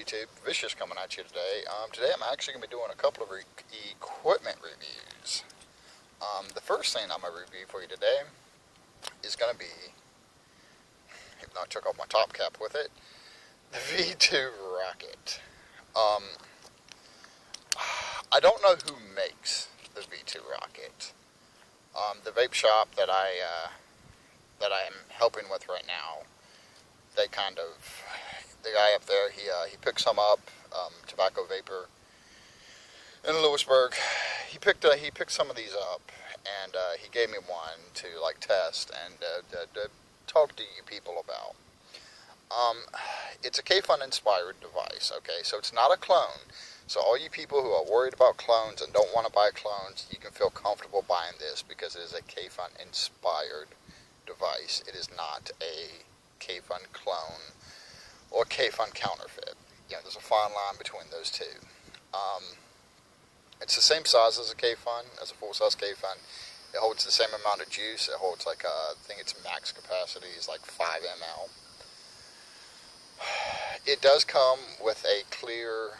YouTube? Vicious coming at you today. Today I'm actually going to be doing a couple of equipment reviews. The first thing I'm going to review for you today is going to be, even though I took off my top cap with it, the V2 Rocket. I don't know who makes the V2 Rocket. The vape shop that I am helping with right now, they kind of, the guy up there, he picked some up, Tobacco Vaper in Louisburg. He picked some of these up, and he gave me one to like test and to talk to you people about. It's a kayfun inspired device. Okay, so it's not a clone. So all you people who are worried about clones and don't want to buy clones, you can feel comfortable buying this because it is a kayfun inspired device. It is not a kayfun clone or kayfun counterfeit. You know, there's a fine line between those two. It's the same size as a kayfun, as a full-size kayfun. It holds the same amount of juice. It holds like, I think its max capacity is like 5 ml. It does come with a clear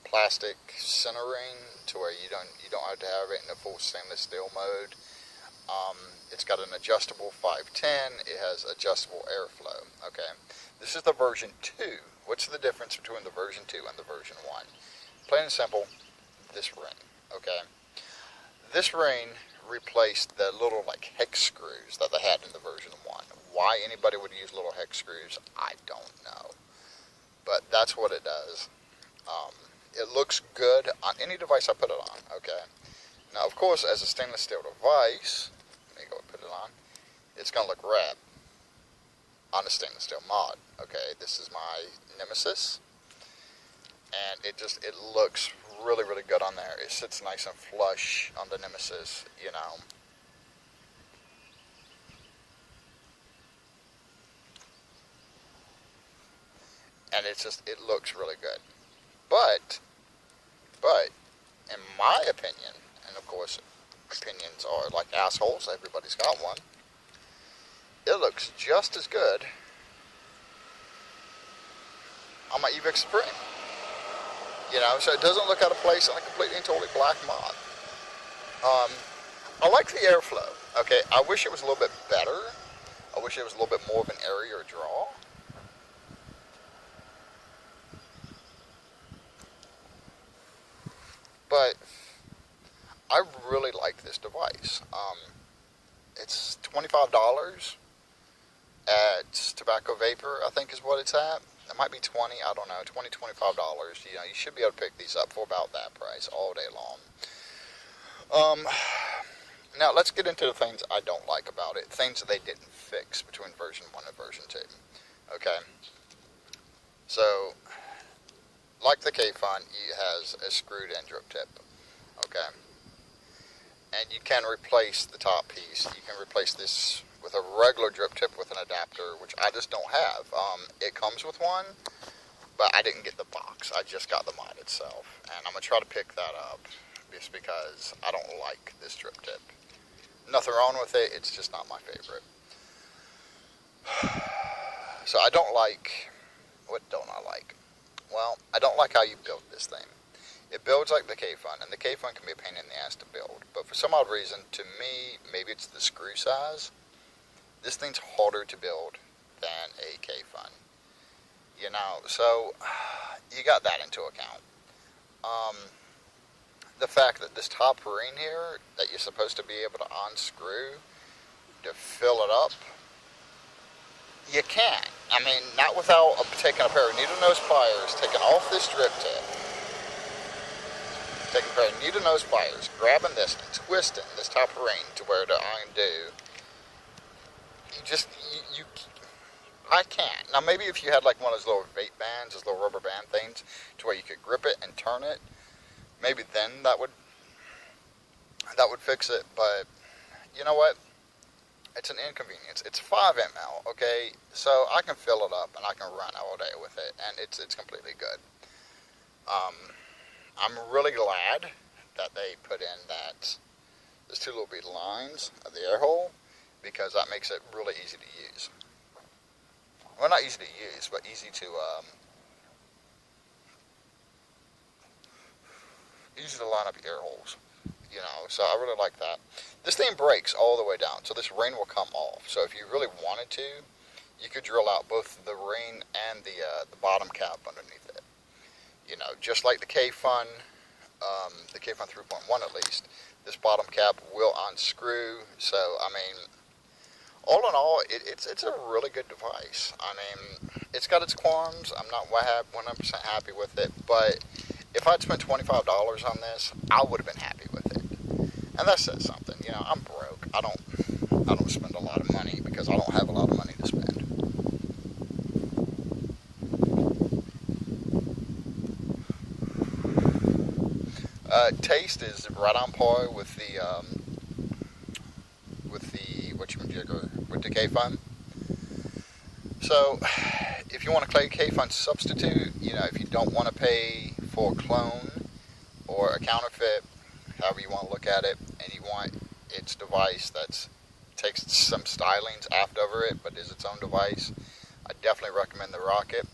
plastic center ring to where you don't have to have it in a full stainless steel mode. It's got an adjustable 510. It has adjustable airflow. Okay, this is the version 2. What's the difference between the version 2 and the version 1? Plain and simple, this ring. Okay, this ring replaced the little like hex screws that they had in the version 1. Why anybody would use little hex screws, I don't know, but that's what it does. It looks good on any device I put it on. Okay, now of course as a stainless steel device, let me go and put it on, it's gonna look rad on a stainless steel mod. Okay, this is my Nemesis, and it looks really good on there. It sits nice and flush on the Nemesis, you know. And it looks really good. But in my opinion, and of course opinions are like assholes, everybody's got one, it looks just as good on my Evic Supreme. You know, so it doesn't look out of place on a completely and totally black mod. I like the airflow. Okay, I wish it was a little bit better. I wish it was a little bit more of an area or draw. But I really like this device. It's $25 at Tobacco Vaper, I think is what it's at. It might be 20, I don't know, $20, $25. You know, you should be able to pick these up for about that price all day long. Now let's get into the things I don't like about it. Things that they didn't fix between version 1 and version 2. Okay. So, like the kayfun, it has a screwed in drip tip. Okay. And you can replace the top piece. You can replace this with a regular drip tip with an adapter, which I just don't have. It comes with one, but I didn't get the box. I just got the mod itself. And I'm going to try to pick that up just because I don't like this drip tip. Nothing wrong with it, it's just not my favorite. So I don't like, what don't I like? Well, I don't like how you build this thing. It builds like the kayfun, and the kayfun can be a pain in the ass to build. But for some odd reason, to me, maybe it's the screw size, this thing's harder to build than a kayfun. You know, so you got that into account. The fact that this top ring here, that you're supposed to be able to unscrew to fill it up, you can. I mean, not without taking a pair of needle nose pliers, taking off this drip tip, taking a pair of needle nose pliers, grabbing this and twisting this top ring to where to undo. I can't. Now maybe if you had like one of those little vape bands, those little rubber band things, to where you could grip it and turn it, maybe then that would fix it. But you know what? It's an inconvenience. It's 5 ml, okay? So I can fill it up and I can run all day with it, and it's completely good. I'm really glad that they put in that there's 2 little bead lines of the air hole, because that makes it really easy to use. Well, not easy to use, but easy to easy to line up your air holes. You know, so I really like that. This thing breaks all the way down, so this ring will come off. So if you really wanted to, you could drill out both the ring and the bottom cap underneath it. You know, just like the kayfun, the kayfun 3.1 at least, this bottom cap will unscrew. So I mean, all in all, it's a really good device. I mean, it's got its qualms. I'm not 100% happy with it, but if I'd spent $25 on this, I would have been happy with it. And that says something. You know, I'm broke. I don't spend a lot of money because I don't have a lot of money to spend. Taste is right on par with the kayfun. So, if you want a kayfun substitute, you know, if you don't want to pay for a clone or a counterfeit, however you want to look at it, and you want its device that takes some stylings after it, but is its own device, I definitely recommend the Rocket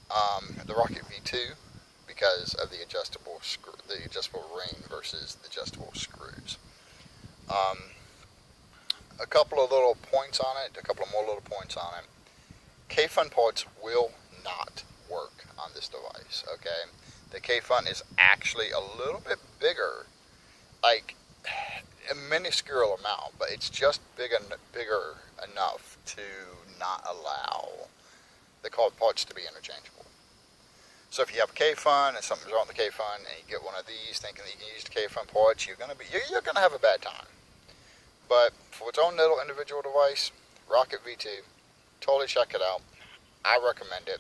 V2, because of the adjustable ring versus the adjustable screws. A couple of little points on it, a couple of more little points on it. Kayfun ports will not work on this device, okay? The kayfun is actually a little bit bigger, like a minuscule amount, but it's just bigger enough to not allow the parts to be interchangeable. So if you have a kayfun and something's wrong with the kayfun and you get one of these thinking that you can use the kayfun parts, you're gonna have a bad time. But for its own little individual device, Rocket V2, totally check it out. I recommend it.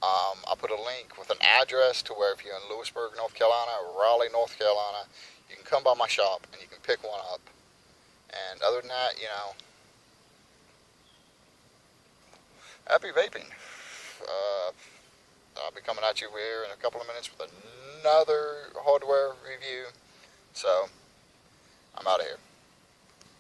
I'll put a link with an address to where if you're in Louisburg, North Carolina, or Raleigh, North Carolina, you can come by my shop and you can pick one up. And other than that, you know, happy vaping. I'll be coming at you here in a couple of minutes with another hardware review. So, I'm out of here.